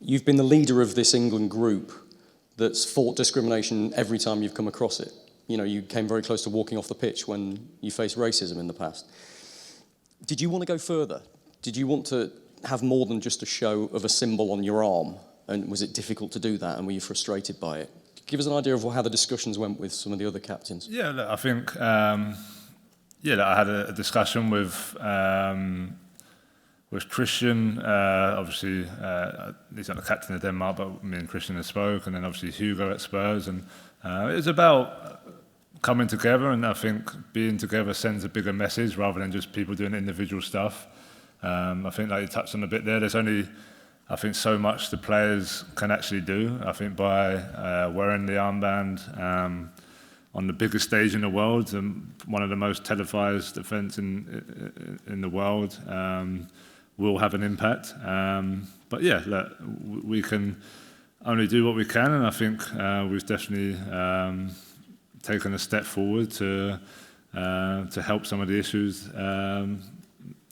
you've been the leader of this England group that's fought discrimination every time you've come across it. You know, you came very close to walking off the pitch when you faced racism in the past. Did you want to go further? Did you want to have more than just a show of a symbol on your arm? And was it difficult to do that, and were you frustrated by it? Give us an idea of how the discussions went with some of the other captains. Yeah, look, I think I had a discussion with Christian. Obviously, he's not the captain of Denmark, but me and Christian have spoke, and then obviously Hugo at Spurs, and it was about coming together, and I think being together sends a bigger message rather than just people doing individual stuff. I think, like you touched on a bit there, there's only, I think, so much the players can actually do. I think by wearing the armband on the biggest stage in the world, and one of the most televised events in the world, will have an impact. But yeah, look, we can only do what we can, and I think we've definitely taken a step forward to help some of the issues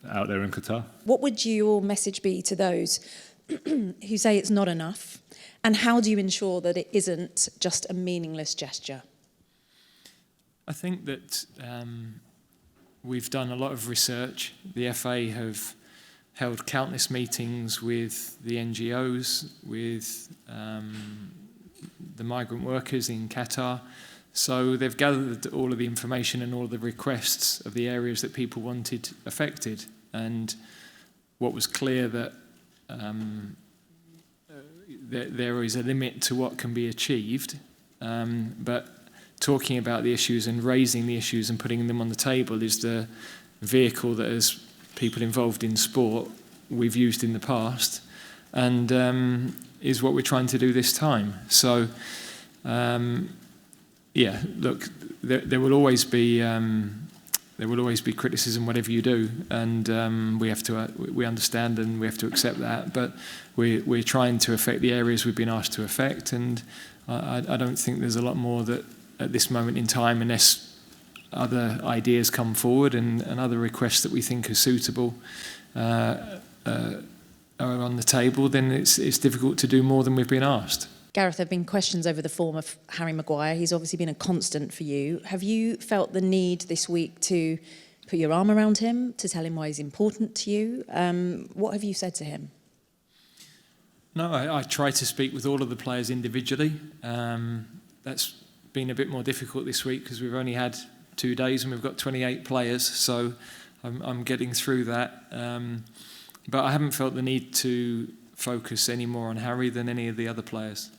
out there in Qatar. What would your message be to those who say it's not enough, and how do you ensure that it isn't just a meaningless gesture? I think that we've done a lot of research. The FA have held countless meetings with the NGOs, with the migrant workers in Qatar. So they've gathered all of the information and all of the requests of the areas that people wanted affected. And what was clear that there is a limit to what can be achieved, but talking about the issues and raising the issues and putting them on the table is the vehicle that, as people involved in sport, we've used in the past, and is what we're trying to do this time. So, yeah, look, there will always be criticism, whatever you do, and we understand and we have to accept that. But we're trying to affect the areas we've been asked to affect, and I don't think there's a lot more that at this moment in time, unless other ideas come forward and other requests that we think are suitable are on the table, then it's difficult to do more than we've been asked. Gareth, there have been questions over the form of Harry Maguire. He's obviously been a constant for you. Have you felt the need this week to put your arm around him, to tell him why he's important to you? What have you said to him? No, I try to speak with all of the players individually. That's been a bit more difficult this week because we've only had 2 days and we've got 28 players, so I'm getting through that. But I haven't felt the need to focus any more on Harry than any of the other players.